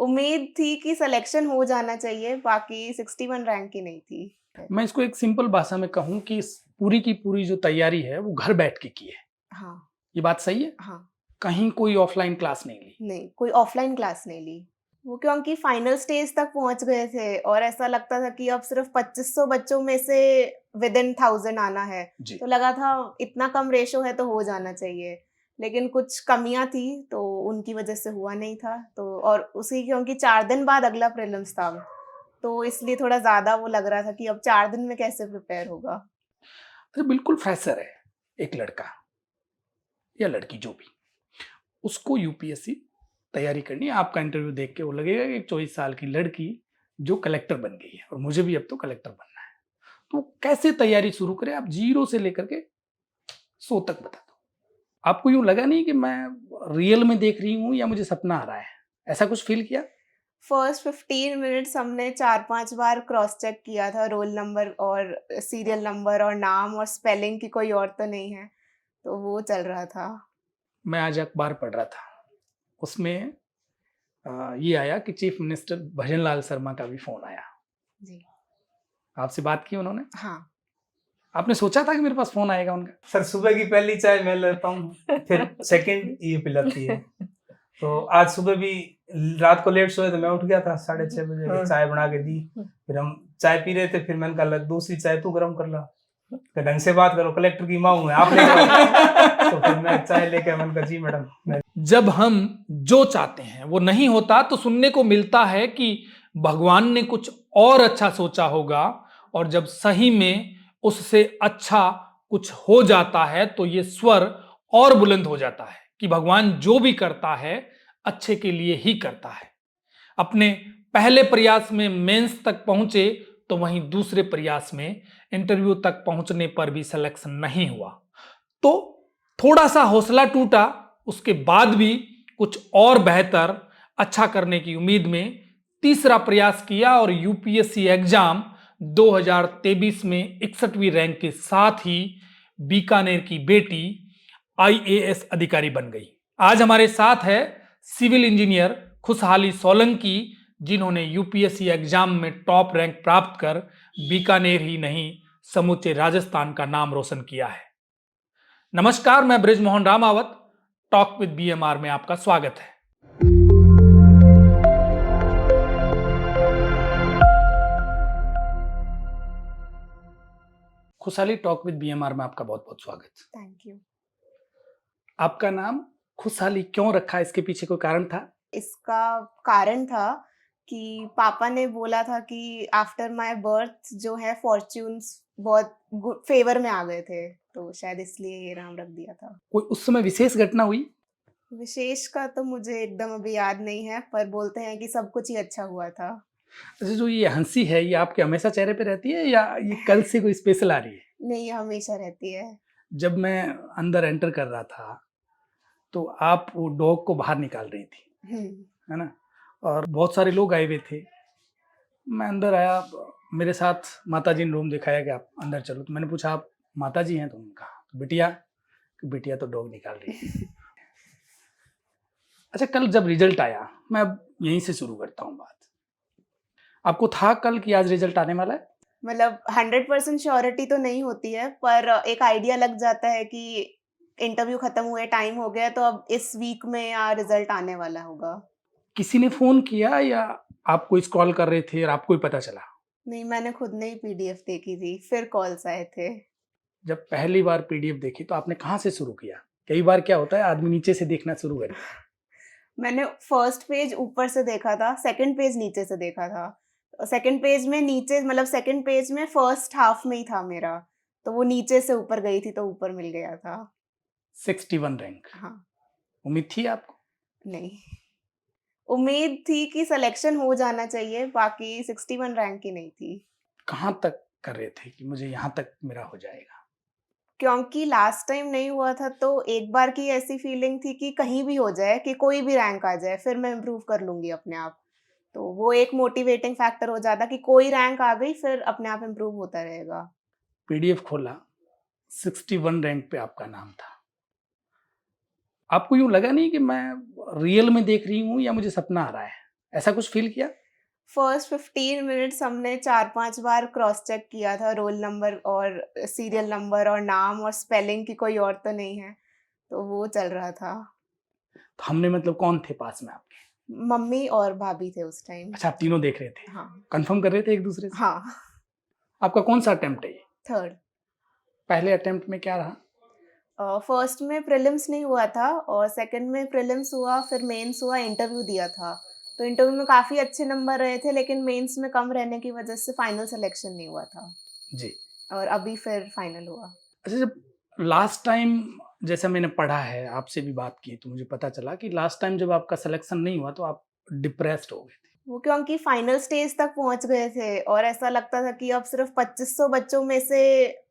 उम्मीद थी कि सिलेक्शन हो जाना चाहिए, बाकी 61 रैंक की नहीं थी। मैं इसको एक सिंपल भाषा में कहूँ कि पूरी की पूरी जो तैयारी है वो घर बैठ के की है। हाँ। ये बात सही है? हाँ। कहीं कोई ऑफलाइन क्लास नहीं ली? नहीं, कोई ऑफलाइन क्लास नहीं ली। वो क्योंकि फाइनल स्टेज तक पहुँच गए थे और ऐसा लगता था कि अब सिर्फ़ 2500 बच्चों में से विदिन 1000 आना है। जी। तो लगा था इतना कम रेशो है तो हो जाना चाहिए। लेकिन कुछ कमियाँ थी तो उनकी वज़ह से हुआ नहीं था। तो और उसी क्योंकि 4 दिन बाद अगला प्रीलिम्स था। तो इसलिए थोड़ा ज़्यादा वो लग रहा था कि अब 4 दिन में कैसे प्रिपेयर होगा। अरे बिल्कुल फ्रेशर है एक लड़का या लड़की जो भी, उसको यूपीएससी तैयारी करनी है। आपका इंटरव्यू देख के वो लगेगा कि एक 24 साल की लड़की जो कलेक्टर बन गई है और मुझे भी अब तो कलेक्टर बनना है। तो कैसे तैयारी शुरू करें? आप 0 से लेकर के 100 तक बता दो। आपको यूँ लगा नहीं कि मैं रियल में देख रही हूँ या मुझे सपना आ रहा है? ऐसा कुछ फ़ील किया? फर्स्ट 15 मिनट्स हमने 4-5 बार क्रॉस चेक किया था, रोल नंबर और सीरियल नंबर और नाम और स्पेलिंग की कोई और तो नहीं है, तो वो चल रहा था। मैं आज अखबार पढ़ रहा था, उसमें ये आया कि चीफ मिनिस्टर भजनलाल शर्मा का भी फ़ोन आया। जी। आपसे बात की उन्होंने? हाँ। आपने सोचा था कि मेरे पास फ़ोन आएगा उनका? सर सुबह की पहली चाय मैं लेता हूँ, फिर सेकंड ये पिलाती है। तो आज सुबह भी रात को लेट सोए तो मैं उठ गया था 6:30 बजे, चाय बना के दी। फिर हम चाय पी रहे थे, फिर मैंने कहा दूसरी चाय तू गरम कर ला, फिर ढंग से बात करो, कलेक्टर की माँ हूँ मैं, आप नहीं। तो फिर मैं चाय लेके मैंने कहा जी मैडम। जब हम जो चाहते हैं वो नहीं होता तो सुनने को मिलता है कि भगवान ने कुछ और अच्छा सोचा होगा, और जब सही में उससे अच्छा कुछ हो जाता है तो ये स्वर और बुलंद हो जाता है कि भगवान जो भी करता है अच्छे के लिए ही करता है। अपने पहले प्रयास में मेंस तक पहुंचे तो वहीं दूसरे प्रयास में इंटरव्यू तक पहुंचने पर भी सिलेक्शन नहीं हुआ, तो थोड़ा सा हौसला टूटा। उसके बाद भी कुछ और बेहतर अच्छा करने की उम्मीद में तीसरा प्रयास किया और यूपीएससी एग्जाम 2023 में 61वीं रैंक के साथ ही बीकानेर की बेटी आईएएस अधिकारी बन गई। आज हमारे साथ है सिविल इंजीनियर खुशहाली सोलंकी, जिन्होंने यूपीएससी एग्जाम में टॉप रैंक प्राप्त कर बीकानेर ही नहीं समूचे राजस्थान का नाम रोशन किया है। नमस्कार, मैं Brijmohan Ramawat, talk with BMR में आपका स्वागत है। खुशहाली, टॉक विद बीएमआर में आपका बहुत बहुत स्वागत। Thank you. आपका नाम खुशहाली क्यों रखा, इसके पीछे कोई कारण था? इसका कारण था कि पापा ने बोला था कि आफ्टर माय बर्थ जो है फॉर्च्यून्स बहुत फेवर में आ गए थे, तो शायद इसलिए ये नाम रख दिया था। कोई उस समय विशेष घटना हुई? विशेष का तो मुझे एकदम अभी याद नहीं है, पर बोलते हैं कि सब कुछ ही अच्छा हुआ था। अच्छा, जो ये हंसी है ये आपके हमेशा चेहरे पे रहती है या ये कल से कोई स्पेशल आ रही है? नहीं, ये हमेशा रहती है। जब मैं अंदर एंटर कर रहा था तो आप वो डॉग को बाहर निकाल रही थी, है ना, और बहुत सारे लोग आए हुए थे। मैं अंदर आया, मेरे साथ माताजी ने रूम दिखाया कि आप अंदर चलो, तो मैंने पूछा आप माताजी हैं? तो उन्होंने कहा बिटिया, बिटिया तो डॉग निकाल रही है। अच्छा, कल जब रिजल्ट आया, मैं अब यहीं से शुरू करता हूँ बात। आपको था कल कि आज रिजल्ट आने वाला है? मतलब 100% श्योरिटी तो नहीं होती है, पर एक आइडिया लग जाता है कि इंटरव्यू खत्म हुए, टाइम हो गया, तो अब इस वीक में या रिजल्ट आने वाला होगा। किसी ने फोन किया या आप कोई कॉल कर रहे थे और आपको ही पता चला? नहीं, मैंने खुद ने ही पीडीएफ देखी थी, फिर कॉल्स आए थे। जब पहली बार पीडीएफ देखी तो आपने कहाँ से शुरू किया? कई बार क्या होता है, आदमी नीचे से देखना शुरू करे। मैंने फर्स्ट पेज ऊपर से देखा था, सेकंड पेज नीचे से देखा था। सेकंड पेज में नीचे, मतलब सेकंड पेज में फर्स्ट हाफ में ही था मेरा, तो वो नीचे से ऊपर गई थी तो ऊपर मिल गया था। 61 रैंक। हाँ। उम्मीद थी आपको? नहीं, उम्मीद थी कि सिलेक्शन हो जाना चाहिए, बाकी 61 रैंक की नहीं थी। कहाँ तक कर रहे थे कि मुझे यहाँ तक मेरा हो जाएगा? क्योंकि लास्ट टाइम नहीं हुआ था तो एक बार की ऐसी फीलिंग थी कि कहीं भी हो जाए, कि कोई भी रैंक आ जाए, फिर मैं इम्प्रूव कर लूँगी अपने आप। तो वो एक मोटिवेटिंग फैक्टर हो जाता कि कोई रैंक आ गई, फिर अपने आप इम्प्रूव होता रहेगा। पीडीएफ खोला, 61 रैंक पे आपका नाम था। आपको यूँ लगा नहीं कि मैं रियल में देख रही हूँ या मुझे सपना आ रहा है? ऐसा कुछ फील किया? फर्स्ट 15 मिनट्स हमने 4-5 बार क्रॉस चेक किया था, रोल नंबर और सीरियल नंबर और नाम और स्पेलिंग कि कोई और तो नहीं है, तो वो चल रहा था। तो हमने मतलब कौन थे पास में आपके? मम्मी और भाभी थे उस टाइम। अच्छा, आप तीनों देख रहे थे, हाँ। कंफर्म कर रहे थे एक दूसरे से? हाँ, आपका कौन सा अटेम्प्ट है ये? थर्ड। पहले अटेम्प्ट में क्या रहा? फर्स्ट में प्रीलिम्स नहीं हुआ था और सेकंड में प्रीलिम्स हुआ, फिर मेंस हुआ, इंटरव्यू दिया था। तो इंटरव्यू में काफ़ी अच्छे नंबर रहे थे, लेकिन मेंस में कम रहने की वजह से फाइनल सिलेक्शन नहीं हुआ था जी। और अभी फिर फाइनल हुआ। अच्छा, जब लास्ट टाइम, जैसा मैंने पढ़ा है, आपसे भी बात की, तो मुझे पता चला कि लास्ट टाइम जब आपका सिलेक्शन नहीं हुआ तो आप डिप्रेस्ड हो गए थे। वो क्योंकि फाइनल स्टेज तक पहुंच गए थे और ऐसा लगता था कि अब सिर्फ 2500 बच्चों में से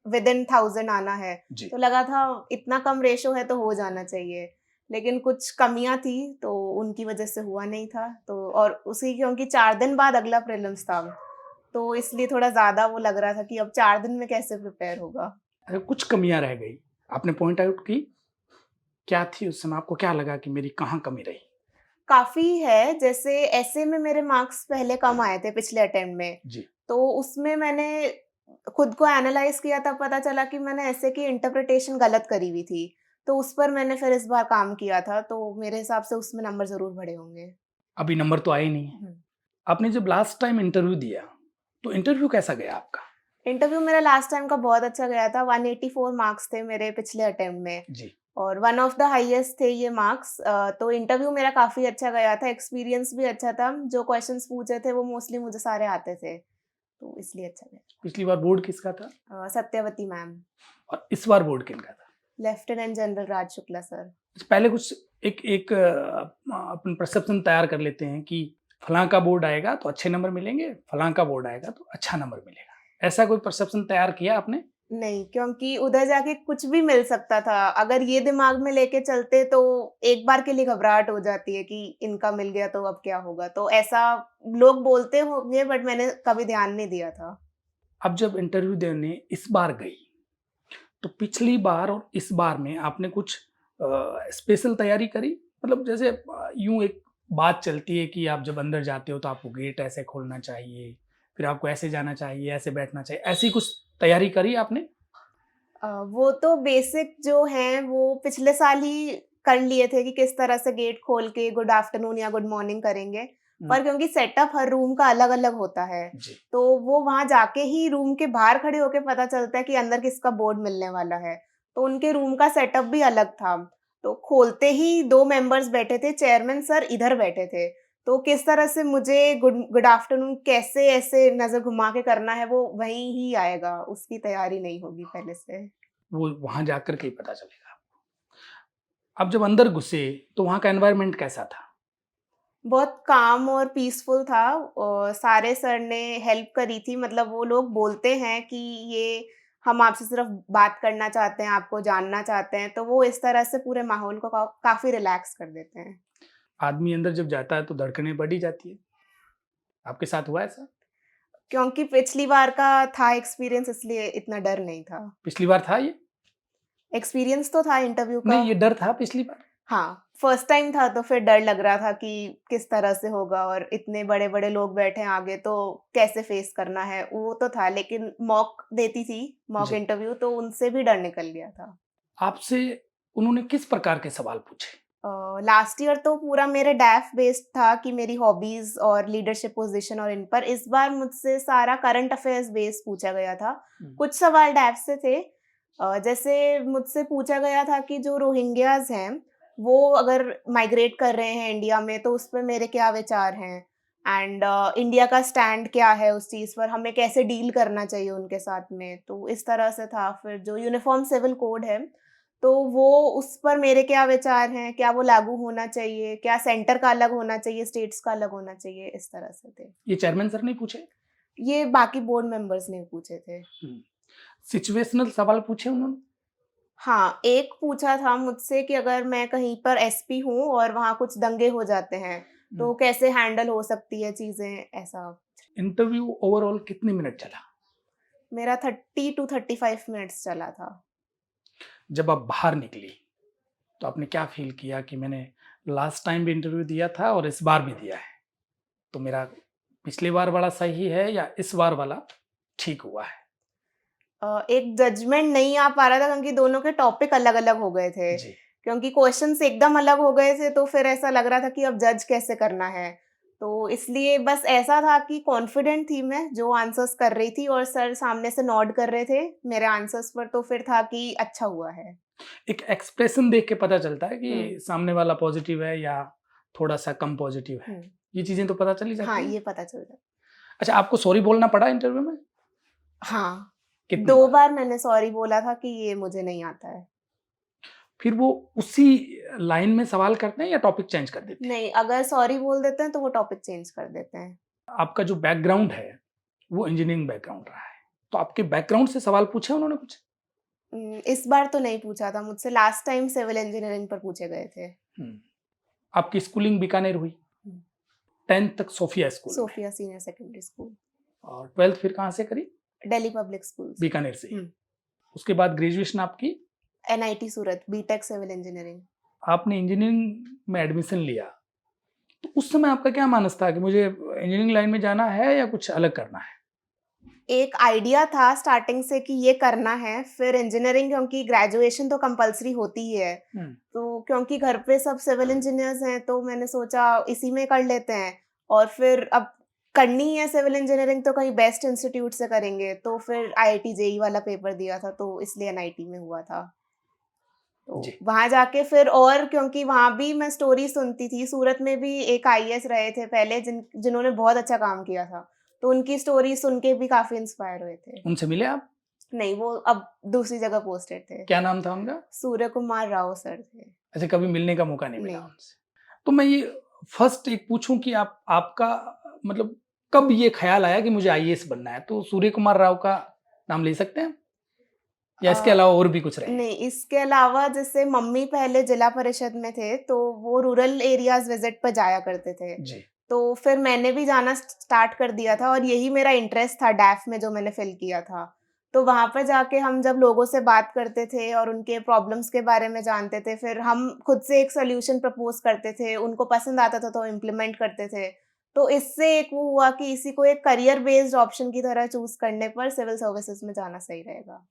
विदिन 1000 आना है। जी। तो लगा था इतना कम रेशो है तो हो जाना चाहिए, लेकिन कुछ कमियां थी तो उनकी वजह से हुआ नहीं था। तो और उसी क्योंकि 4 दिन बाद अगला प्रीलिम्स था, तो इसलिए थोड़ा ज़्यादा वो लग रहा था कि अब 4 दिन में कैसे प्रिपेयर होगा। अगर कुछ कमियां रह गई, आपने पॉइंट आउट की, क्या थी उस समय? आपको क्या लगा कि मेरी कहाँ कमी रही? काफ़ी है, जैसे ऐसे में मेरे मार्क्स पहले कम आए थे पिछले अटेम्प्ट में, जी। तो उसमें मैंने खुद को एनालाइज़ किया, तब पता चला कि मैंने ऐसे की इंटरप्रिटेशन गलत करी हुई थी। तो उस पर मैंने फिर इस बार काम किया था, तो मेरे हिसाब से उसमें नंबर ज़रूर बढ़े होंगे। अभी नंबर तो आए नहीं है। हुँ। आपने जब लास्ट टाइम इंटरव्यू दिया, तो इंटरव्यू कैसा गया आपका? इंटरव्यू मेरा लास्ट टाइम का बहुत अच्छा गया था, 184 मार्क्स थे मेरे पिछले अटेम्प्ट में जी। और वन ऑफ द हाईएस्ट थे ये मार्क्स। तो इंटरव्यू मेरा काफ़ी अच्छा गया था, एक्सपीरियंस भी अच्छा था, जो क्वेश्चंस पूछे थे वो मोस्टली मुझे सारे आते थे, तो इसलिए अच्छा गया। पिछली बार बोर्ड किसका था सत्यवती मैम, और इस बार बोर्ड किनका था? लेफ्टिनेंट जनरल राज शुक्ला सर। पहले कुछ एक अपन परसेप्शन तैयार कर लेते हैं कि फलां का बोर्ड आएगा तो अच्छे नंबर मिलेंगे, फलां का बोर्ड आएगा तो अच्छा नंबर मिलेगा। ऐसा कोई परसेप्शन तैयार किया आपने? नहीं, क्योंकि उधर जाके कुछ भी मिल सकता था। अगर ये दिमाग में लेके चलते तो एक बार के लिए घबराहट हो जाती है कि इनका मिल गया तो अब क्या होगा? तो ऐसा लोग बोलते होंगे, बट मैंने कभी ध्यान नहीं दिया था। अब जब इंटरव्यू देने इस बार गई, तो पिछली बार और इस बार में आपने कुछ स्पेशल तैयारी करी? मतलब जैसे यूँ एक बात चलती है कि आप जब अंदर जाते हो तो आपको गेट ऐसे खोलना चाहिए, फिर आपको ऐसे जाना चाहिए, ऐसे बैठना चाहिए, ऐसी कुछ तैयारी करी आपने? वो तो बेसिक जो हैं वो पिछले साल ही कर लिए थे कि किस तरह से गेट खोल के गुड आफ्टरनून या गुड मॉर्निंग करेंगे। पर क्योंकि सेटअप हर रूम का अलग-अलग होता है, जी। तो वो वहाँ जाके ही रूम के बाहर खड़े होके पता चलता है कि अंदर किसका बोर्ड मिलने वाला है। तो उनके रूम का सेटअप भी अलग था। तो खोलते ही 2 मेंबर्स बैठे थे, चेयरमैन सर इधर बैठे थे। तो किस तरह से मुझे गुड गुड आफ्टरनून कैसे ऐसे नज़र घुमा के करना है, वो वहीं ही आएगा, उसकी तैयारी नहीं होगी पहले से। वो वहाँ जाकर के ही पता चलेगा आपको। अब जब अंदर घुसे, तो वहाँ का एनवायरनमेंट कैसा था? बहुत काम और पीसफुल था और सारे सर ने हेल्प करी थी। मतलब वो लोग बोलते हैं कि ये हम आपसे सिर्फ बात करना चाहते हैं, आपको जानना चाहते हैं, तो वो इस तरह से पूरे माहौल को काफ़ी रिलैक्स कर देते हैं। आदमी अंदर जब जाता है तो धड़कनें बढ़ ही जाती है। आपके साथ हुआ ऐसा? क्योंकि पिछली बार का था एक्सपीरियंस, इसलिए इतना डर नहीं था। पिछली बार था ये? एक्सपीरियंस तो था इंटरव्यू का। नहीं, ये डर था पिछली बार? हाँ, फर्स्ट टाइम था तो फिर डर लग रहा था कि किस तरह से होगा और इतने बड़े-बड़े लोग बैठे हैं आगे, तो कैसे फेस करना है, वो तो था। लेकिन मॉक देती थी, मॉक जी। इंटरव्यू, तो उनसे भी डर निकल गया था। आपसे उन्होंने किस प्रकार के सवाल पूछे? लास्ट ईयर तो पूरा मेरे डैफ बेस्ड था कि मेरी हॉबीज़ और लीडरशिप पोज़ीशन और इन पर। इस बार मुझसे सारा करंट अफेयर्स बेस्ड पूछा गया था। कुछ सवाल डैफ से थे। जैसे मुझसे पूछा गया था कि जो रोहिंग्याज़ हैं, वो अगर माइग्रेट कर रहे हैं इंडिया में, तो उस पे मेरे क्या विचार हैं? एंड इंडिया का स्टैंड क्या है उस चीज़ पर? हमें कैसे डील करना चाहिए उनके साथ में? तो इस तरह से था। फिर जो यूनिफ़ॉर्म सिविल कोड है, तो वो उस पर मेरे क्या विचार हैं? क्या वो लागू होना चाहिए? क्या सेंटर का अलग होना चाहिए, स्टेट्स का अलग होना चाहिए? इस तरह से थे। ये चेयरमैन सर ने पूछे? ये बाकी बोर्ड मेंबर्स ने पूछे थे। सिचुएशनल सवाल पूछे उन्होंने? हाँ, एक पूछा था मुझसे कि अगर मैं कहीं पर एसपी हूँ और वहाँ कुछ दंगे हो जाते हैं, तो कैसे हैंडल हो सकती है चीज़ें, ऐसा। इंटरव्यू ओवरऑल कितने मिनट चला? मेरा 30 टू 35 मिनट्स चला था। जब आप बाहर निकली, तो आपने क्या फ़ील किया कि मैंने लास्ट टाइम भी इंटरव्यू दिया था और इस बार भी दिया है? तो मेरा पिछली बार वाला सही है या इस बार वाला ठीक हुआ है? एक जजमेंट नहीं आ पा रहा था क्योंकि दोनों के टॉपिक अलग-अलग हो गए थे। जी। क्योंकि क्वेश्चंस एकदम अलग हो गए थे तो फिर ऐसा लग रहा था कि अब जज कैसे करना है। तो इसलिए बस ऐसा था कि कॉन्फिडेंट थी मैं जो आंसर्स कर रही थी और सर सामने से नॉड कर रहे थे मेरे आंसर्स पर, तो फिर था कि अच्छा हुआ है। एक एक्सप्रेशन देख के पता चलता है कि हुँ। सामने वाला पॉजिटिव है या थोड़ा-सा कम पॉजिटिव है। हुँ। ये चीज़ें तो पता चल ही जाती हाँ, हैं। ये पता चल जाता। अच्छा, आपको सॉरी बोलना पड़ा इंटरव्यू में? हाँ, कितनी 2 बार? बार मैंने सॉरी बोला था कि ये मुझे नहीं आता है। फिर वो उसी लाइन में सवाल करते हैं या टॉपिक चेंज कर देते हैं? नहीं, अगर सॉरी बोल देते हैं तो वो टॉपिक चेंज कर देते हैं। आपका जो बैकग्राउंड है, वो इंजीनियरिंग बैकग्राउंड रहा है। तो आपके बैकग्राउंड से सवाल पूछे उन्होंने कुछ? इस बार तो नहीं पूछा था मुझसे, लास्ट टाइम सिविल इंजीनियरिंग पर पूछे गए थे। हुँ। आपकी स्कूलिंग बीकानेर हुई? हुँ। 10th तक सोफिया स्कूल में सोफिया सीनियर सेकेंडरी स्कूल, और 12th फिर कहाँ से करी? दिल्ली पब्लिक स्कूल से। बीकानेर से ही। हुँ। उसके बाद ग्रेजुएशन आपकी? एनआईटी सूरत, बीटेक सिविल इंजीनियरिंग। आपने इंजीनियरिंग में एडमिशन लिया, तो उस समय आपका क्या मानस था कि मुझे इंजीनियरिंग लाइन में जाना है या कुछ अलग करना है? एक आइडिया था स्टार्टिंग से कि ये करना है, फिर इंजीनियरिंग क्योंकि ग्रेजुएशन तो कंपल्सरी होती ही है। हुँ। तो क्योंकि घर पे सब सिविल इंजीनियर्स हैं तो मैंने सोचा इसी में कर लेते हैं, और फिर अब करनी है सिविल इंजीनियरिंग तो कहीं बेस्ट इंस्टीट्यूट से करेंगे, तो फिर आईआईटी जेईई वाला पेपर दिया था तो इसलिए एनआईटी में हुआ था। तो जी। वहाँ जाके फिर, और क्योंकि वहाँ भी मैं स्टोरी सुनती थी, सूरत में भी एक आईएएस रहे थे पहले जिन्होंने बहुत अच्छा काम किया था, तो उनकी स्टोरी सुन के भी काफ़ी इंस्पायर हुए थे। उनसे मिले आप? नहीं, वो अब दूसरी जगह पोस्टेड थे। क्या नाम था उनका? सूर्य कुमार राव सर थे। अच्छा, कभी मिलने का मौका नहीं मिला नहीं। उनसे। तो मैं ये फर्स्ट एक पूछूं कि आपका मतलब कब ये ख्याल आया कि मुझे आईएएस बनना है? तो सूर्य कुमार राव का नाम ले सकते हैं या इसके अ, अलावा और भी कुछ रहे हैं? नहीं, इसके अलावा जैसे मम्मी पहले जिला परिषद में थे, तो वो रूरल एरियाज़ विज़िट पे जाया करते थे। जी। तो फिर मैंने भी जाना स्टार्ट कर दिया था और यही मेरा इंटरेस्ट था डैफ में जो मैंने फ़िल किया था। तो वहाँ पर जाके हम जब लोगों से बात करते थे और उनके प्रॉब्लम्स के बारे में जानते थे, फिर हम खुद से एक सॉल्यूशन प्रपोज़ करते थे, उनको पसंद आता था तो इम्प्लीमेंट करते थे। तो इससे एक वो हुआ कि इसी को एक करियर बेस्ड ऑप्शन की तरह चूज़ करने पर सिविल सर्विसेज़ में जाना सही रहेगा।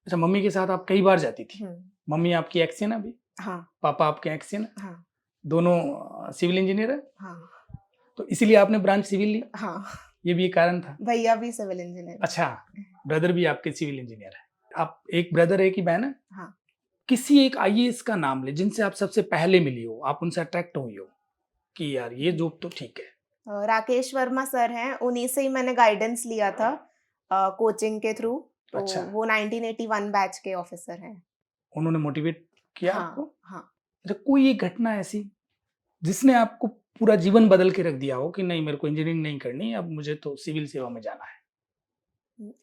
अच्छा, मम्मी के साथ आप कई बार जाती थी। हुँ। मम्मी आपकी एक्स है ना अभी? हाँ, पापा आपके एक्स है ना? हाँ, दोनों सिविल इंजीनियर हैं? हाँ, तो इसीलिए आपने ब्रांच सिविल ली? हाँ। ये भी एक कारण था? भैया भी सिविल इंजीनियर हैं। अच्छा, ब्रदर भी आपके सिविल इंजीनियर है। आप एक ब्रदर है कि बहन है? हाँ। किसी एक आईएएस का नाम लें जिनसे आप सबसे पहले मिली हो, आप उनसे अट्रैक्ट हुई हो कि यार ये जॉब तो ठीक है। राकेश वर्मा सर हैं, उन्हीं से ही मैंने गाइडेंस लिया था कोचिंग के थ्रू। तो अच्छा। वो 1981 बैच के ऑफिसर हैं। उन्होंने मोटिवेट किया हाँ, आपको? हाँ। अच्छा, कोई एक घटना ऐसी जिसने आपको पूरा जीवन बदल के रख दिया हो कि नहीं मेरे को इंजीनियरिंग नहीं करनी, अब मुझे तो सिविल सेवा में जाना है?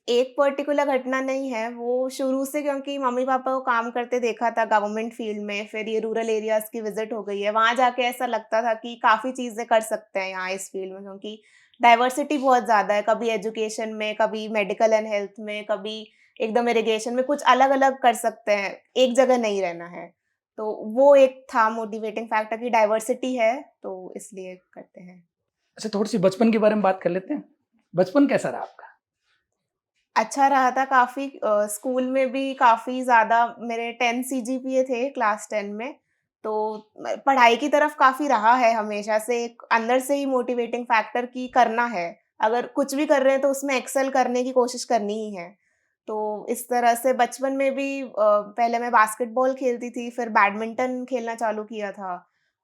एक पर्टिकुलर घटना नहीं है, वो शुरू से क्योंकि मम्मी-पापा को काम करते देखा था गवर्नमेंट फील्ड में, फिर ये रूरल एरियाज़ की विज़िट हो गई है। वहाँ जाके ऐसा लगता था कि काफ़ी चीज़ें कर सकते हैं यहाँ इस फील्ड में, क्योंकि डाइवर्सिटी बहुत ज़्यादा है, कभी एजुकेशन में, कभी मेडिकल एंड हेल्थ में, कभी एकदम इरिगेशन में, कुछ अलग-अलग कर सकते हैं, एक जगह नहीं रहना है। तो वो एक था मोटिवेटिंग फैक्टर कि डाइवर्सिटी है, तो इसलिए करते हैं। अच्छा, थोड़ी-सी बचपन के बारे में बात कर लेते हैं। बचपन कैसा रहा आपका? अच्छा रहा था काफ़ी। स्कूल में भी काफ़ी ज़्यादा मेरे 10 सीजीपीए थे क्लास 10 में, तो पढ़ाई की तरफ काफ़ी रहा है हमेशा से, एक अंदर से ही मोटिवेटिंग फैक्टर कि करना है। अगर कुछ भी कर रहे हैं तो उसमें एक्सेल करने की कोशिश करनी ही है। तो इस तरह से बचपन में भी पहले मैं बास्केटबॉल खेलती थी, फिर बैडमिंटन खेलना चालू किया था।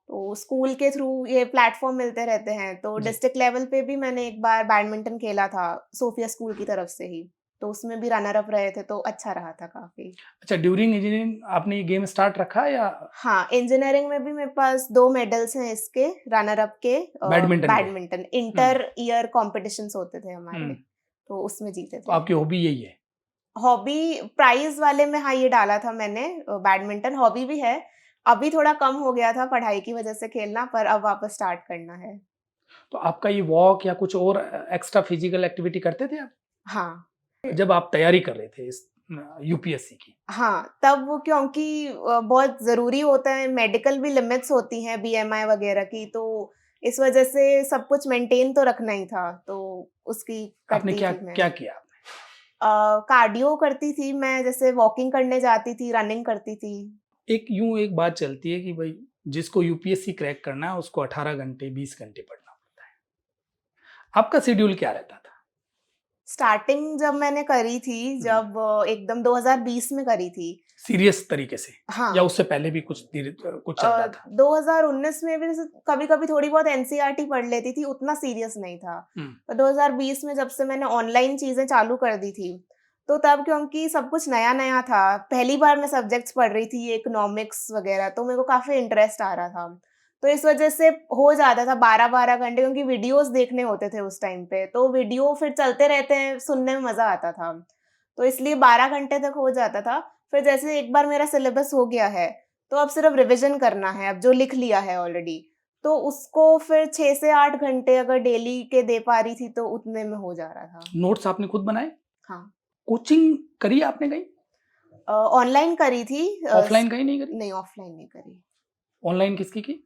तो स्कूल के थ्रू ये प्लेटफ़ॉर्म मिलते रहते हैं, तो जी। डिस्ट्रिक्ट लेवल पे भी मैंने एक बार बैडमिंटन खेला था, सोफिया स्कूल की तरफ से ही। तो उसमें भी रनर अप रहे थे, तो अच्छा रहा था काफ़ी। अच्छा, ड्यूरिंग इंजीनियरिंग आपने ये गेम स्टार्ट रखा या हाँ, इंजीनियरिंग में भी मेरे पास 2 मेडल्स हैं इसके, रनर अप के। बैडमिंटन के? बैडमिंटन हुँ, इंटर ईयर कॉम्पिटिशन्स होते थे हमारे, हुँ। तो उसमें जीते तो थे। आपकी हॉबी यही है? हॉबी प्राइज़ वाले में हाँ, ये डाला था मैंने, बैडमिंटन हॉबी भी है। अभी थोड़ा कम हो गया था पढ़ाई की वजह से खेलना, पर अब वापस स्टार्ट करना है। तो आपका ये वॉक या कुछ और एक्स्ट्रा फिजिकल एक्टिविटी करते थे आप? हाँ। जब आप तैयारी कर रहे थे इस यूपीएससी की? हाँ, तब वो क्योंकि बहुत ज़रूरी होता है, मेडिकल भी लिमिट्स होती हैं बीएमआई वगैरह की, तो इस वजह से सब कुछ मेंटेन तो रखना ही था, तो उसकी आपने करती क्या थी मैं। क्या किया? कार्डियो करती थी मैं, जैसे वॉकिंग करने जाती थी, रनिंग करती थी। एक बात चलती है कि भाई जिसको यूपीएससी क्रैक करना है उसको 18 घंटे 20 घंटे पढ़ना पड़ता है। आपका शेड्यूल क्या रहता था? स्टार्टिंग जब मैंने करी थी, जब एकदम 2020 में करी थी। सीरियस तरीके से, या हाँ। उससे पहले भी कुछ कुछ चल रहा था? 2019 में भी जैसे कभी-कभी थोड़ी बहुत एनसीईआरटी पढ़ लेती थी, उतना सीरियस नहीं था। पर 2020 में जब से मैंने ऑनलाइन चीज़ें चालू कर दी थी, तो तब क्योंकि सब कुछ नया-नया था, पहली बार मैं सब्जेक्ट्स पढ़ रही थी, इकोनॉमिक्स वगैरह, तो मेरे को काफ़ी इंटरेस्ट आ रहा था। तो इस वजह से हो जाता था 12-12 घंटे, क्योंकि वीडियोज़ देखने होते थे उस टाइम पे, तो वीडियो फिर चलते रहते हैं, सुनने में मज़ा आता था। तो इसलिए 12 घंटे तक हो जाता था। फिर जैसे एक बार मेरा सिलेबस हो गया है, तो अब सिर्फ रिवीजन करना है, अब जो लिख लिया है ऑलरेडी, तो उसको फिर 6 से 8 घंटे अगर डेली के दे पा रही थी, तो उतने में हो जा रहा था। नोट्स आपने खुद बनाए? हाँ। कोचिंग करी आपने कहीं? ऑनलाइन करी थी। ऑफलाइन कहीं नहीं करी? नहीं, ऑफलाइन नहीं करी। ऑनलाइन किसकी की?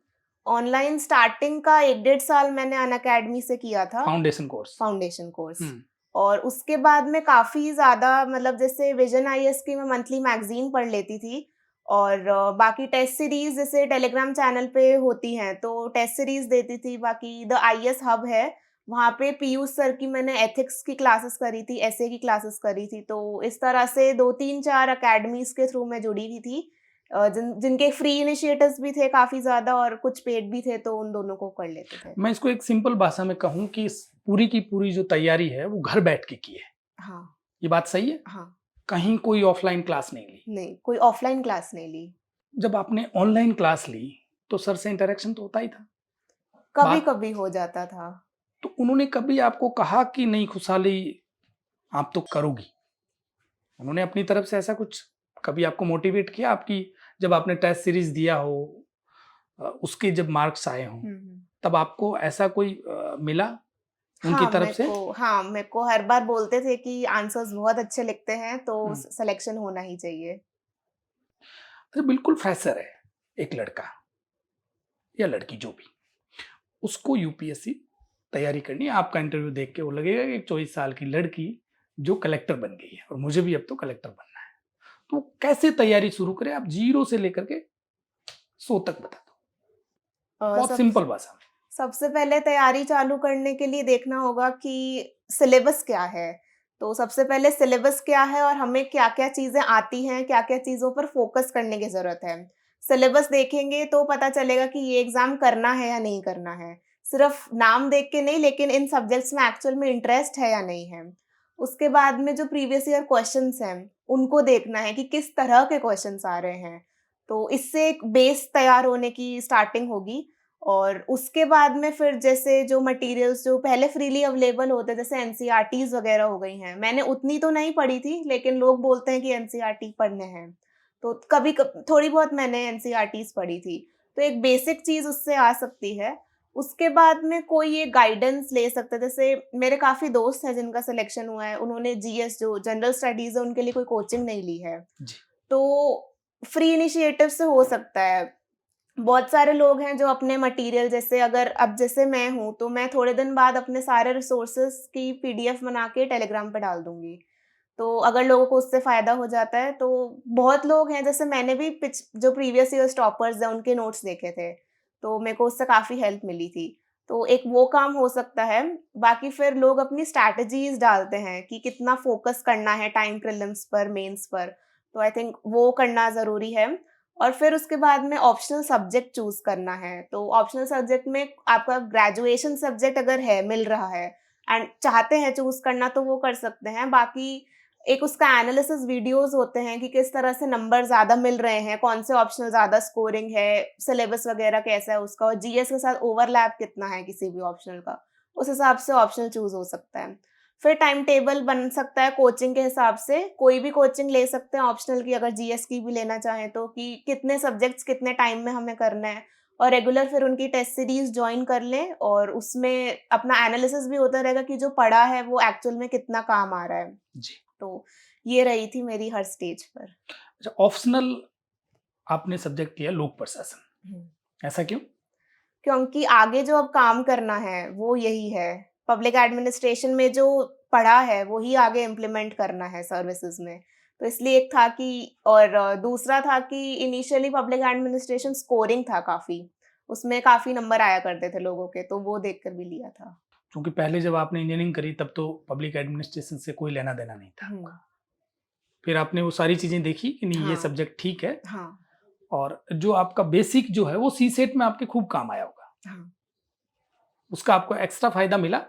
ऑनलाइन स्टार्टिंग का 1 डेढ़ साल मैंने अनअकैडमी से किया था, foundation course. Foundation course. Hmm. और उसके बाद में काफ़ी ज़्यादा, मतलब जैसे विज़न आईएएस की मैं मंथली मैगज़ीन पढ़ लेती थी, और बाकी टेस्ट सीरीज़ जैसे टेलीग्राम चैनल पे होती हैं, तो टेस्ट सीरीज़ देती थी। बाकी द आईएएस हब है, वहाँ पे पीयूष सर की मैंने एथिक्स की क्लासेस करी थी, एसए की क्लासेस करी थी। तो इस तरह से 2-3-4 अकेडमीज़ के थ्रू मैं जुड़ी हुई थी। जिनके फ्री इनिशिएटिव्स भी थे काफ़ी ज़्यादा, और कुछ पेड भी थे, तो उन दोनों को कर लेते थे। मैं इसको एक सिंपल भाषा में कहूँ कि इस पूरी की पूरी जो तैयारी है वो घर बैठ के की है। हाँ। ये बात सही है? हाँ। कहीं कोई ऑफलाइन क्लास नहीं ली? नहीं, कोई ऑफलाइन क्लास नहीं ली। जब आपने ऑनलाइन क्लास ली तो सर से इंटरेक्शन तो होता ही था। कभी-कभी हो जाता था। तो उन्होंने कभी आपको कहा कि नहीं खुशहाली आप तो करोगी? उन्होंने अपनी तरफ से ऐसा कुछ कभी आपको मोटिवेट किया? आपकी जब आपने टेस्ट सीरीज दिया हो, उसके जब मार्क्स आए हों, तब आपको ऐसा कोई मिला उनकी हाँ, तरफ से? मेरे को हर बार बोलते थे कि आंसर्स बहुत अच्छे लिखते हैं, तो हम्म। सिलेक्शन होना ही चाहिए। तो बिल्कुल फ्रेशर है एक लड़का या लड़की जो भी, उसको यूपीएससी तैयारी करनी है। आपका इंटरव्यू देख के वो लगेगा कि एक 24 साल की लड़की जो कलेक्टर बन गई है और मुझे भी अब तो कलेक्टर बनना है। तो कैसे तैयारी शुरू करें? आप 0 से लेकर के 100 तक बता दो, अ, बहुत सब सिंपल भाषा में। सबसे पहले तैयारी चालू करने के लिए देखना होगा कि सिलेबस क्या है। तो सबसे पहले सिलेबस क्या है, और हमें क्या-क्या चीज़ें आती हैं, क्या-क्या चीज़ों पर फ़ोकस करने की ज़रूरत है। सिलेबस देखेंगे तो पता चलेगा कि ये एग्ज़ाम करना है या नहीं करना है। सिर्फ़ नाम देख के नहीं, लेकिन इन सब्जेक्ट्स में एक्चुअल में इंटरेस्ट है या नहीं है। उसके बाद में जो प्रीवियस ईयर क्वेश्चन्स हैं, उनको देखना है कि किस तरह के क्वेश्चन्स आ रहे हैं। तो इससे एक बेस तैयार होने की स्टार्टिंग होगी। और उसके बाद में फिर जैसे जो मटेरियल्स जो पहले फ्रीली अवेलेबल होते हैं, जैसे एनसीईआरटीज़ वगैरह हो गई हैं, मैंने उतनी तो नहीं पढ़ी थी, लेकिन लोग बोलते हैं कि एनसीईआरटी पढ़ने हैं, तो कभी थोड़ी बहुत मैंने एनसीईआरटीज़ पढ़ी थी, तो एक बेसिक चीज़ उससे आ सकती है। उसके बाद में कोई ये गाइडेंस ले सकता है, जैसे मेरे काफ़ी दोस्त हैं जिनका सिलेक्शन हुआ है, उन्होंने जीएस जो जनरल स्टडीज़ है, उनके लिए कोई कोचिंग नहीं ली है, जी। तो फ्री इनिशिएटिव से हो सकता है। बहुत सारे लोग हैं जो अपने मटेरियल, जैसे अगर अब जैसे मैं हूँ, तो मैं थोड़े दिन बाद अपने सारे रिसोर्सेज़ की पीडीएफ बना के टेलीग्राम पे डाल दूँगी। तो अगर लोगों को उससे फ़ायदा हो जाता है, तो बहुत लोग हैं, जैसे मैंने भी जो प्रीवियस ईयर्स टॉपर्स हैं, उनके नोट्स देखे थे, तो मेरे को उससे काफ़ी हेल्प मिली थी। तो एक वो काम हो सकता है। बाकी फिर लोग अपनी स्ट्रैटेजीज़ डालते हैं कि कितना फ़ोकस करना है टाइम प्रीलिम्स पर, मेंस पर, तो आई थिंक वो करना ज़रूरी है। और फिर उसके बाद में ऑप्शनल सब्जेक्ट चूज़ करना है। तो ऑप्शनल सब्जेक्ट में आपका ग्रेजुएशन सब्जेक्ट अगर है, मिल रहा है एंड चाहते हैं चूज़ करना, तो वो कर सकते हैं। बाकी एक उसका एनालिसिस वीडियोज़ होते हैं कि किस तरह से नंबर ज़्यादा मिल रहे हैं, कौन से ऑप्शनल ज़्यादा स्कोरिंग है, सिलेबस वगैरह कैसा है उसका, और जीएस के साथ ओवरलैप कितना है किसी भी ऑप्शनल का, उस हिसाब से ऑप्शनल चूज़ हो सकता है। फिर टाइम टेबल बन सकता है कोचिंग के हिसाब से, कोई भी कोचिंग ले सकते हैं ऑप्शनल की, अगर जीएस की भी लेना चाहें तो, कि कितने सब्जेक्ट्स कितने टाइम में हमें करना है, और रेगुलर फिर उनकी टेस्ट सीरीज़ जॉइन कर लें, और उसमें अपना एनालिसिस भी होता रहेगा कि जो पढ़ा है वो एक्चुअल में कितना काम आ रहा है। जी। तो ये रही थी मेरी हर स्टेज पर। अच्छा, ऑप्शनल आपने सब्जेक्ट लिया लोक प्रशासन, ऐसा क्यों? क्योंकि आगे जो अब काम करना है वो यही है। पब्लिक एडमिनिस्ट्रेशन में जो पढ़ा है वही आगे इम्प्लीमेंट करना है सर्विसेज़ में। तो इसलिए एक था कि और दूसरा था कि इनिशियली पब्लिक एडमिनिस्ट्रेशन स्कोरिंग था काफ़ी, उसमें काफ़ी नंबर आया करते थे लोगों के, तो वो देखकर भी लिया था। क्योंकि पहले जब आपने इंजीनियरिंग करी तब तो पब्लिक एडमिनिस्ट्रेशन से कोई लेना देना नहीं था। हुँ, फिर आपने वो सारी चीजें देखी कि नहीं ये हाँ, सब्जेक्ट ठीक है, हाँ, और जो आपका बेसिक जो है वो सीसेट में आपके खूब काम आया होगा, हाँ। उसका आपको एक्स्ट्रा फायदा मिला।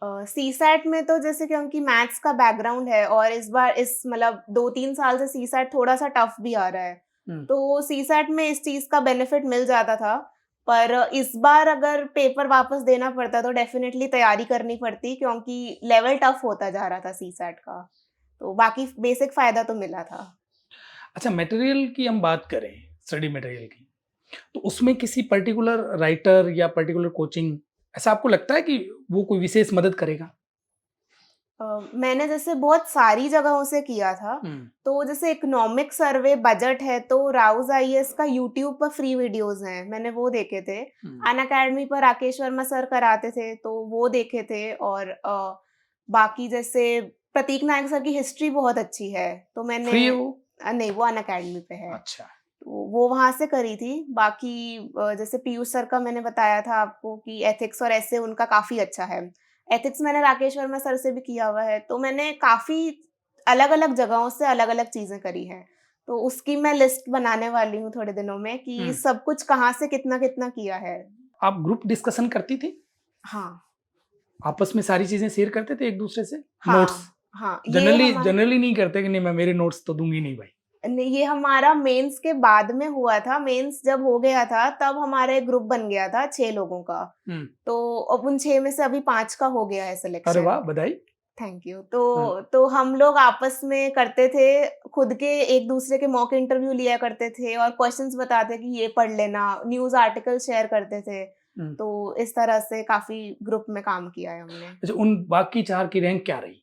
सीसैट में तो जैसे क्योंकि मैथ्स का बैकग्राउंड है और इस बार इस मतलब 2-3 साल से सीसैट थोड़ा-सा टफ भी आ रहा है। हम्म, तो सीसैट में इस चीज़ का बेनिफिट मिल जाता था। पर इस बार अगर पेपर वापस देना पड़ता तो डेफ़िनेटली तैयारी करनी पड़ती क्योंकि लेवल टफ होता जा रहा था सीसैट का। तो बाकी बेसिक फ़ायदा तो मिला था। अच्छा, मटेरियल की हम बात करें, स्टडी मटेरियल की, तो उसमें किसी पर्टिकुलर राइटर या पर्टिकुलर कोचिंग ऐसा आपको लगता है कि वो कोई विशेष मदद करेगा? मैंने जैसे बहुत सारी जगहों से किया था। हम्म, तो जैसे इकोनॉमिक सर्वे बजट है तो राउज़ आईएएस का यूट्यूब पर फ्री वीडियोज़ हैं, मैंने वो देखे थे। हम्म, अनअकैडमी पर राकेश वर्मा सर कराते थे तो वो देखे थे और बाकी जैसे प्रतीक नायक सर की हिस्ट्री बहुत अच्छी है, तो मैंने फ्री है वो? नहीं वो अनअकैडमी पे है। अच्छा। तो वो वहाँ से करी थी। बाकी जैसे पीयूष सर का मैंने बताया था आपको कि एथिक्स और ऐसे उनका काफ़ी अच्छा है। एथिक्स मैंने राकेश वर्मा सर से भी किया हुआ है, तो मैंने काफ़ी अलग-अलग जगहों से अलग-अलग चीज़ें करी हैं। तो उसकी मैं लिस्ट बनाने वाली हूँ थोड़े दिनों में कि सब कुछ कहाँ से कितना-कितना किया है। आप ग्रुप डिस्कशन करती थी? हाँ, आपस में सारी चीजें शेयर करते थे एक दूसरे से? नोट्स हाँ, हाँ, ये जनरली हमा जनरली नहीं करते कि नहीं मैं मेरे नोट्स तो दूंगी नहीं भाई? नहीं, ये हमारा मेंस के बाद में हुआ था। मेंस जब हो गया था तब हमारा एक ग्रुप बन गया था 6 लोगों का। हम्म, तो अब उन 6 में से अभी 5 का हो गया है अरे वाह, सिलेक्शन। बधाई। Thank you. हम्म, तो हम लोग आपस में करते थे, खुद के एक-दूसरे के मॉक इंटरव्यू लिया करते थे और क्वेश्चंस बताते कि ये पढ़ लेना, न्यूज़ आर्टिकल शेयर करते थे। हम्म। तो इस तरह से काफ़ी ग्रुप में काम किया है हमने। अच्छा, उन बाकी 4 की रैंक क्या रही?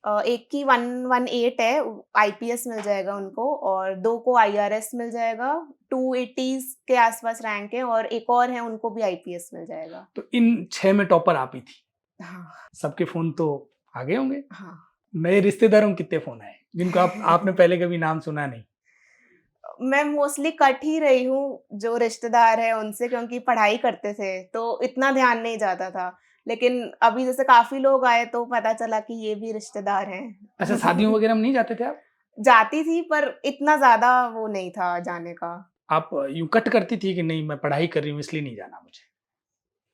एक की 118 है, आईपीएस मिल जाएगा उनको और 2 को आईआरएस मिल जाएगा, 280s के आसपास रैंक है और एक और है उनको भी आईपीएस मिल जाएगा। तो इन 6 में टॉपर आप ही थी। हाँ, सबके फोन तो आ गए होंगे। हाँ। नए रिश्तेदारों में कितने फोन आए जिनको आपने पहले कभी नाम सुना नहीं? मैं मोस्टली कट ही रही हूँ, जो रिश्तेदार हैं उनसे क्योंकि पढ़ाई करते थे, तो इतना ध्यान नहीं जाता था। लेकिन अभी जैसे काफ़ी लोग आए तो पता चला कि ये भी रिश्तेदार अच्छा, हैं। शादियों वगैरह में नहीं जाते थे आप? जाती थी पर इतना ज़्यादा वो नहीं था जाने का। आप यूं कट करती थी कि नहीं मैं पढ़ाई कर रही हूँ इसलिए नहीं जाना मुझे?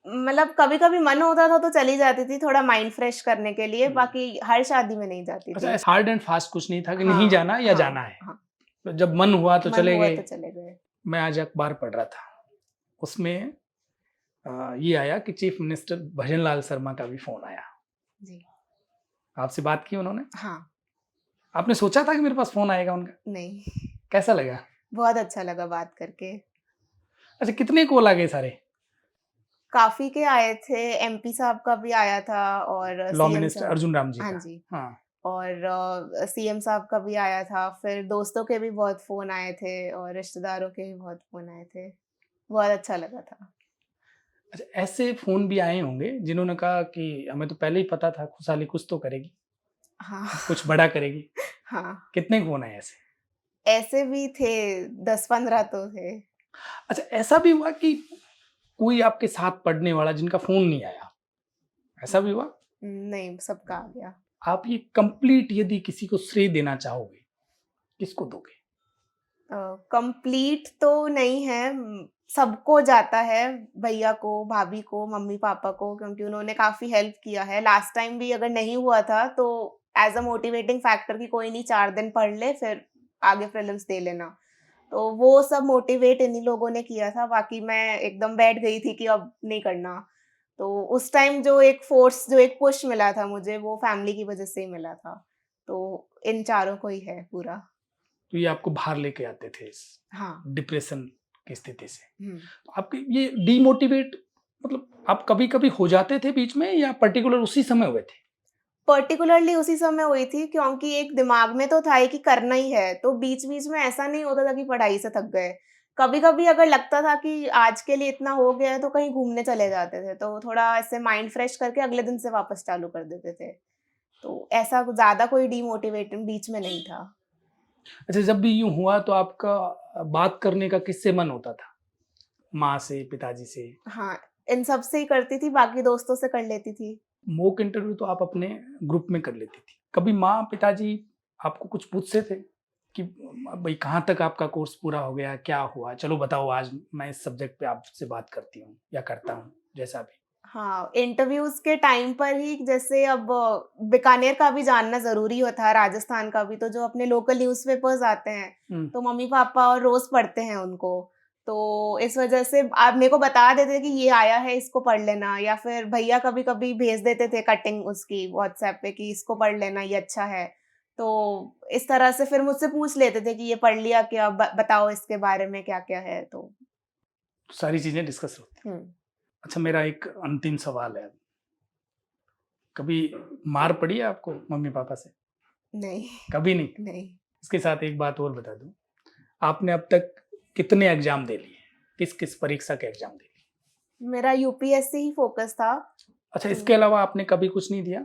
मतलब कभी-कभी मन होता था तो चली जाती थी थोड़ा माइंड फ्रेश करने के लिए, हम्म। बाकी हर शादी में नहीं जाती अच्छा, थी। हार्ड एंड फास्ट कुछ नहीं था कि नहीं हाँ, जाना या हाँ, जाना है? हाँ। तो जब मन हुआ तो मन चले हुआ गए। तो चले गए। मैं आज अखबार पढ़ रहा था, उसमें ये आया कि चीफ मिनिस्टर भजनलाल शर्मा का भी फोन आया। जी। आपसे बात की उन्होंने? हाँ, आपने सोचा था कि मेरे पास फोन आएगा उनका? नहीं, कैसा लगा? बहुत अच्छा लगा बात करके। अच्छा, कितने कॉल आ गए सारे? काफ़ी के आए थे, एमपी साहब का भी आया था और लॉ सीएम मिनिस्टर साहब। अर्जुन राम जी हाँ का। जी। हाँ। और सीएम साहब का भी आया था, फिर दोस्तों के भी बहुत फ़ोन आए थे और रिश्तेदारों के भी बहुत फ़ोन आए थे। बहुत अच्छा लगा था। अच्छा, ऐसे फोन भी आए होंगे जिन्होंने कहा कि हमें तो पहले ही पता था खुशहाली कुछ तो करेगी, हाँ। कुछ बड़ा करेगी। हाँ, कितने फोन आए ऐसे? ऐसे भी थे, 10-15 तो थे। अच्छा, ऐसा भी हुआ कि कोई आपके साथ पढ़ने वाला जिनका फोन नहीं आया, ऐसा भी हुआ? नहीं, सबका आ गया। आप ये कंप्लीट यदि किसी को श्रेय देना चाहोगे, किसको दोगे? कंप्लीट तो नहीं है, सबको जाता है, भैया को, भाभी को, मम्मी-पापा को क्योंकि उन्होंने काफ़ी हेल्प किया है। लास्ट टाइम भी अगर नहीं हुआ था तो एज़ अ मोटिवेटिंग फैक्टर कि कोई नहीं 4 दिन पढ़ ले फिर आगे प्रीलिम्स दे लेना। तो वो सब मोटिवेट इन्हीं लोगों ने किया था, बाकी मैं एकदम बैठ गई थी कि अब नहीं करना। तो उस टाइम जो एक फ़ोर्स जो एक पुश मिला था मुझे वो फैमिली की वज़ह से ही मिला था। तो इन चारों को ही है पूरा। तो ये आपको बाहर लेके आते थे इस हाँ। डिप्रेशन की स्थिति से। हुँ। तो आपके ये डीमोटिवेट मतलब आप कभी-कभी हो जाते थे बीच में या पर्टिकुलर उसी समय हुए थे? पर्टिकुलरली उसी समय हुई थी क्योंकि एक दिमाग में तो था ही कि करना ही है, तो बीच-बीच में ऐसा नहीं होता था कि पढ़ाई से थक गए। कभी-कभी अगर लगता था कि आज के लिए इतना हो गया है तो कहीं घूमने चले जाते थे। तो थोड़ा ऐसे माइंड फ्रेश करके अगले दिन से वापस चालू कर देते थे। तो ऐसा ज़्यादा कोई डीमोटिवेटिंग बीच में नहीं था। अच्छा, जब भी यूँ हुआ तो आपका बात करने का किससे मन होता था? माँ से, पिताजी से? हाँ, इन सब से ही करती थी, बाकी दोस्तों से कर लेती थी। मॉक इंटरव्यू तो आप अपने ग्रुप में कर लेती थी। कभी माँ, पिताजी आपको कुछ पूछते थे कि भई कहाँ तक आपका कोर्स पूरा हो गया? क्या हुआ? चलो बताओ, आज मैं इस सब्जेक्ट पे आपसे बात करती हूँ या करता हूँ, जैसा भी। हाँ, इंटरव्यूज़ के टाइम पर ही जैसे अब बीकानेर का भी जानना ज़रूरी होता है, राजस्थान का भी, तो जो अपने लोकल न्यूज़पेपर्स आते हैं, हुँ। तो मम्मी-पापा और रोज़ पढ़ते हैं उनको। तो इस वजह से आप मेरे को बता देते थे कि ये आया है, इसको पढ़ लेना, या फिर भैया कभी-कभी भेज देते थे कटिंग उसकी व्हाट्सएप पे कि इसको पढ़ लेना, ये अच्छा है। तो इस तरह से फिर मुझसे पूछ लेते थे कि ये पढ़ लिया क्या? बताओ इसके बारे में क्या-क्या है? तो सारी चीज़ें डिस्कस होती। हुँ, अच्छा, मेरा एक अंतिम सवाल है। कभी मार पड़ी है आपको मम्मी-पापा से? नहीं, कभी नहीं? नहीं। इसके साथ एक बात और बता दूँ, आपने अब तक कितने एग्ज़ाम दे लिए? किस-किस परीक्षा के एग्ज़ाम दे लिए? मेरा यूपीएससी ही फ़ोकस था। अच्छा, तो इसके अलावा आपने कभी कुछ नहीं दिया?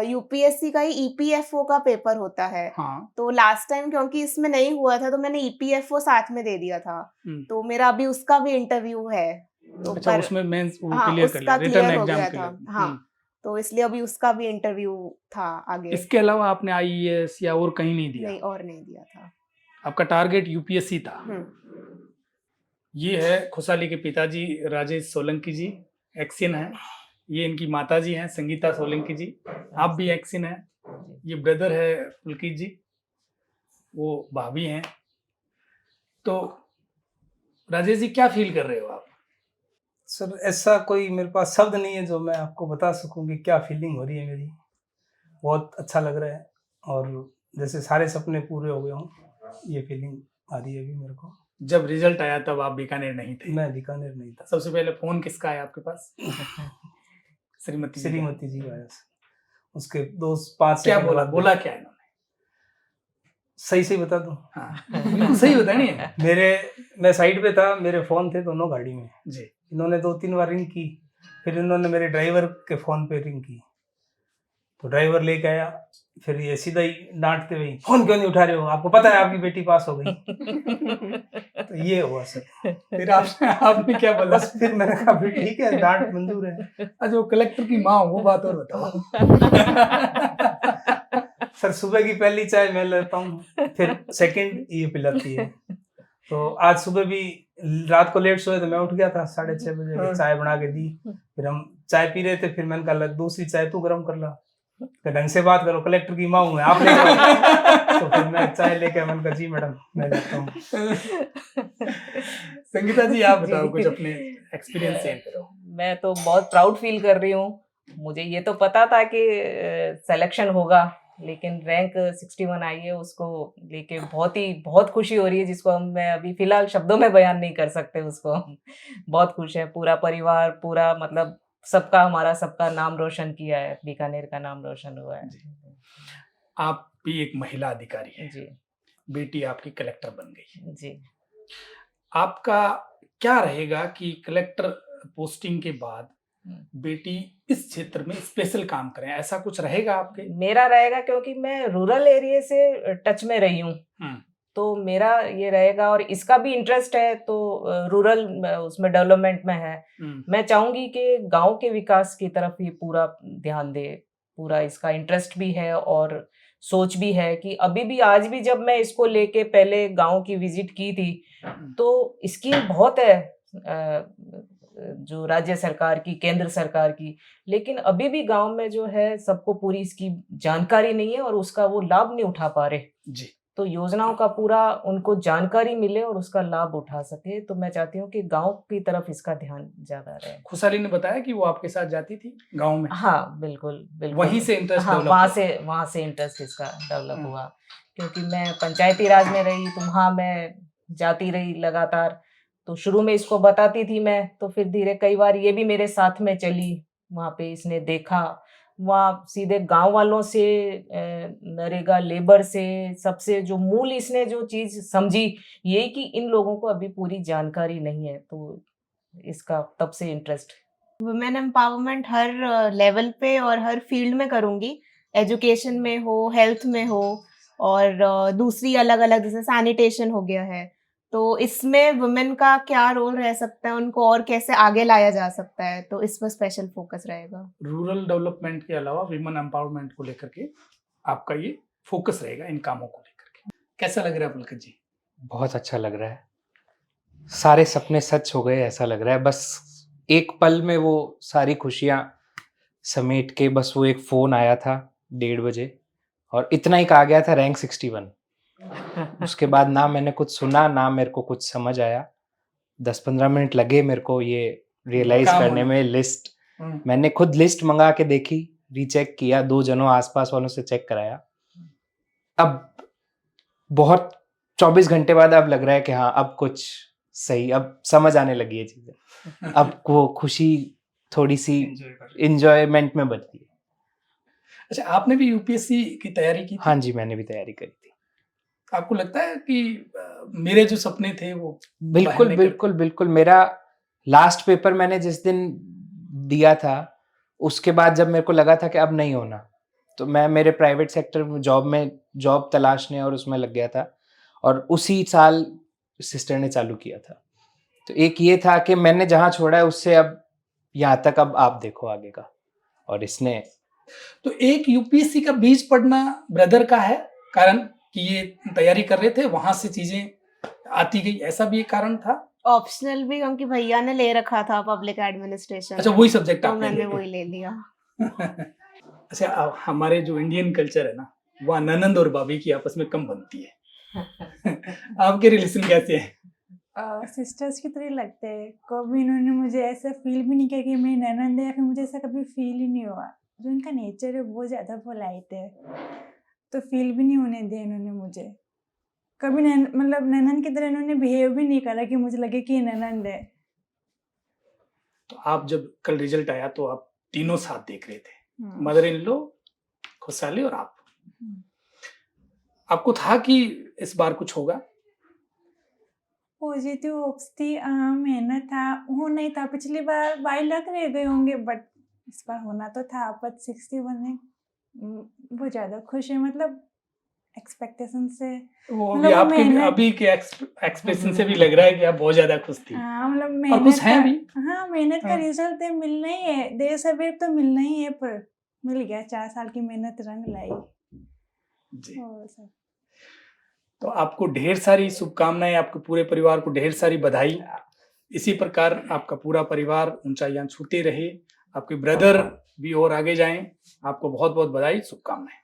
यूपीएससी का ही ईपीएफओ का पेपर होता है। हाँ। तो लास्ट टाइम क्योंकि इसमें नहीं हुआ था तो मैंने ईपीएफओ साथ में दे दिया था। हुँ। तो मेरा अभी उसका भी इंटरव्यू है। तो अच्छा, पर उसमें मेंस वो हाँ, क्लियर कर लिया, उसका रिटन क्लियर हो एग्ज़ाम गया था। क्लियर। हाँ, हुँ। तो इसलिए अभी उसका भी इंटरव्यू था आगे। इसके अलावा आपने आईएएस या और कहीं नहीं दिया? नहीं, और नहीं दिया था। आपका टारगेट यूपीएससी था। हुँ, ये है खुशहाली के पिताजी राजेश सोलंकी जी, एक्सिन हैं। ये इनकी माताजी हैं संगीता सोलंकी जी। आप भी एक्सिन हैं। ये ब्रदर है पुलकित जी, वो भाभी हैं। तो राजेश जी, क्या फ़ील कर रहे हो आप? सर ऐसा कोई मेरे पास शब्द नहीं है जो मैं आपको बता सकूं कि क्या फीलिंग हो रही है मेरी। बहुत अच्छा लग रहा है और जैसे सारे सपने पूरे हो गए हों, ये फीलिंग आ रही है अभी मेरे को। जब रिजल्ट आया तब आप बीकानेर नहीं थे। मैं बीकानेर नहीं था। सबसे पहले फ़ोन किसका आया आपके पास? श्रीमती जी का। श्रीमती जी आया सर। उसके 2-5 क्या सेकंड बोला? बाद बोला क्या इन्होंने? सही बता दूं? हाँ, बिल्कुल सही बताइए। मैं साइड पे था, मेरे फ़ोन थे दोनों गाड़ी में। जी। इन्होंने 2-3 बार रिंग की, फिर इन्होंने मेरे ड्राइवर के फ़ोन पे रिंग की। तो ड्राइवर लेके आया, फिर ये सीधा ही डाँटते हुए, फ़ोन क्यों नहीं उठा रहे हो? आपको पता है आपकी बेटी पास हो गई। तो ये हुआ सर। फिर आपने क्या बोला? बस फिर मैंने कहा फिर ठीक है, डाँट मंज़ूर है। अच्छा, वो कलेक्टर की माँ हो, वो बात और बताओ। सर सुबह की पहली चाय मैं लेता हूँ, फिर सेकंड ये पिलाती है। तो आज सुबह भी रात को लेट सोए तो मैं उठ गया था 6:30 बजे, हाँ। चाय बना के दी। फिर हम चाय पी रहे थे, फिर मैंने कहा दूसरी चाय तू गरम कर ला। तो ढंग से बात करो, कलेक्टर की माँ हूँ मैं, आप लेके आओ। तो फिर मैं चाय लेके मैंने कहा जी मैडम मैं लेता हूँ। संगीता जी, आप बताओ जी। कुछ अपने एक्सपीरियंस शेयर करो। मैं तो बहुत प्राउड फील कर रही हूँ। मुझे ये तो पता था कि सिलेक्शन होगा, लेकिन रैंक 61 आई है, उसको लेके बहुत खुशी हो रही है, जिसको मैं अभी फिलहाल शब्दों में बयान नहीं कर सकते उसको। बहुत खुश है पूरा परिवार, पूरा मतलब हमारा सबका नाम रोशन किया है, बीकानेर का नाम रोशन हुआ है। आप भी एक महिला अधिकारी हैं, जी बेटी आपकी कलेक्टर बन गई। जी। आपका क्या रहेगा कि कलेक्टर पोस्टिंग के बाद बेटी इस क्षेत्र में स्पेशल काम करें, ऐसा कुछ रहेगा आपके? मेरा रहेगा, क्योंकि मैं रूरल एरिया से टच में रही हूँ, तो मेरा ये रहेगा, और इसका भी इंटरेस्ट है, तो रूरल उसमें डेवलपमेंट में है। मैं चाहूंगी कि गांव के विकास की तरफ ही पूरा ध्यान दे, पूरा इसका इंटरेस्ट भी है और सोच भी है कि अभी भी आज भी जब मैं इसको लेके पहले गांव की विजिट की थी, तो स्कीम बहुत है जो राज्य सरकार की, केंद्र सरकार की, लेकिन अभी भी गांव में जो है सबको पूरी इसकी जानकारी नहीं है और उसका वो लाभ नहीं उठा पा रहे जी। तो योजनाओं का पूरा उनको जानकारी मिले और उसका लाभ उठा सके। तो मैं चाहती हूँ कि गांव की तरफ इसका ध्यान ज्यादा रहे। खुशहाली ने बताया कि वो आपके साथ जाती थी गांव में। हाँ बिल्कुल बिल्कुल, वहीं से इंटरेस्ट हाँ डेवलप वहाँ से इंटरेस्ट इसका डेवलप हुआ, क्योंकि मैं पंचायती राज में रही तो वहाँ मैं जाती रही लगातार, तो शुरू में इसको बताती थी मैं, तो फिर धीरे कई बार ये भी मेरे साथ में चली, वहाँ पे इसने देखा, वहाँ सीधे गांव वालों से, नरेगा लेबर से, सबसे जो मूल इसने जो चीज समझी ये कि इन लोगों को अभी पूरी जानकारी नहीं है, तो इसका तब से इंटरेस्ट। वुमेन एम्पावरमेंट हर लेवल पे और हर फील्ड में करूँगी, एजुकेशन में हो, हेल्थ में हो, और दूसरी अलग-अलग जैसे सैनिटेशन हो गया है, तो इसमें वुमेन का क्या रोल रह सकता है, उनको और कैसे आगे लाया जा सकता है, तो इस पर स्पेशल फोकस रहेगा। रूरल डेवलपमेंट के अलावा विमेन एम्पावरमेंट को लेकर के आपका ये फोकस रहेगा इन कामों को लेकर के। कैसा लग रहा है पुलकित जी? बहुत अच्छा लग रहा है, सारे सपने सच हो गए ऐसा लग रहा है। बस एक पल में वो सारी खुशियां समेट के बस वो एक फोन आया था 1:30 बजे और इतना ही कहा गया था रैंक 61। उसके बाद ना मैंने कुछ सुना ना मेरे को कुछ समझ आया। 10-15 मिनट लगे मेरे को ये रियलाइज काम करने होने। में। लिस्ट मैंने खुद लिस्ट मंगा के देखी, रीचेक किया, 2 जनों आसपास वालों से चेक कराया। अब बहुत 24 घंटे बाद अब लग रहा है कि हाँ अब कुछ सही, अब समझ आने लगी है चीजें। अब वो खुशी थोड़ी सी इंजॉयमेंट में बदली है। अच्छा, आपने भी यूपीएससी की तैयारी की थी? हाँ जी, मैंने भी तैयारी करी थी। आपको लगता है कि मेरे जो सपने थे वो बिल्कुल बिल्कुल बिल्कुल। मेरा लास्ट पेपर मैंने जिस दिन दिया था उसके बाद जब मेरे को लगा था कि अब नहीं होना, तो मैं मेरे प्राइवेट सेक्टर में जॉब तलाशने और उसमें लग गया था और उसी साल सिस्टर ने चालू किया था। तो एक ये था कि मैंने जहाँ छोड़ा है उससे अब यहाँ तक, अब आप देखो आगे का। और इसने तो एक यूपीएससी का बीज पढ़ना ब्रदर का है कारण कि ये तैयारी कर रहे थे, वहां से चीजें आती गई, ऐसा भी एक कारण था? ऑप्शनल भी क्योंकि भैया ने ले रखा था पब्लिक एडमिनिस्ट्रेशन। अच्छा, वही सब्जेक्ट तो आपने मैंने ले वही ले लिया। अच्छा, हमारे जो इंडियन कल्चर है ना, वह ननंद और भाभी की आपस में कम बनती है। आपके रिलेशन कैसे हैं? सिस्टर्स की तरह लगते हैं। कभी इन्होंने मुझे ऐसा फील भी नहीं किया कि मेरी ननंद है, या फिर मुझे ऐसा कभी फील ही नहीं हुआ। जो इनका नेचर है बहुत ज़्यादा पोलाइट है, तो फील भी नहीं होने दिया इन्होंने मुझे कभी। मतलब ननंद की तरह इन्होंने बिहेव भी नहीं करा कि मुझे लगे कि ये ननंद है। तो आप जब कल रिजल्ट आया तो आप तीनों साथ देख रहे थे, मदर इन लॉ, खुशहाली और आप। आपको था कि इस बार कुछ होगा? पॉजिटिव होप्स थी, मेहनत था, हो नहीं था। पिछली बार 22 लाख रह गए होंगे, बट इस बार होना तो था। बट 61 है, बहुत ज़्यादा खुश है। मतलब एक्सपेक्टेशन से, वो मतलब भी आपके मेहनत- अभी के एक्सप्रेशन से भी लग रहा है कि आप बहुत ज्यादा खुश थी। हाँ मतलब और खुश मेहनत हैं का, भी? हाँ मेहनत का हाँ। रिजल्ट है, मिलना ही है। देर सवेर तो मिलना ही है, पर मिल गया। 4 साल की मेहनत रंग लाई। जी। और सब तो आपको ढेर सारी शुभकामनाएं, आपके पूरे परिवार को ढेर सारी बधाई। इसी प्रकार आपका पूरा परिवार ऊंचाइयां छूते रहे, आपके ब्रदर भी और आगे जाएं। आपको बहुत बहुत बधाई, शुभकामनाएं।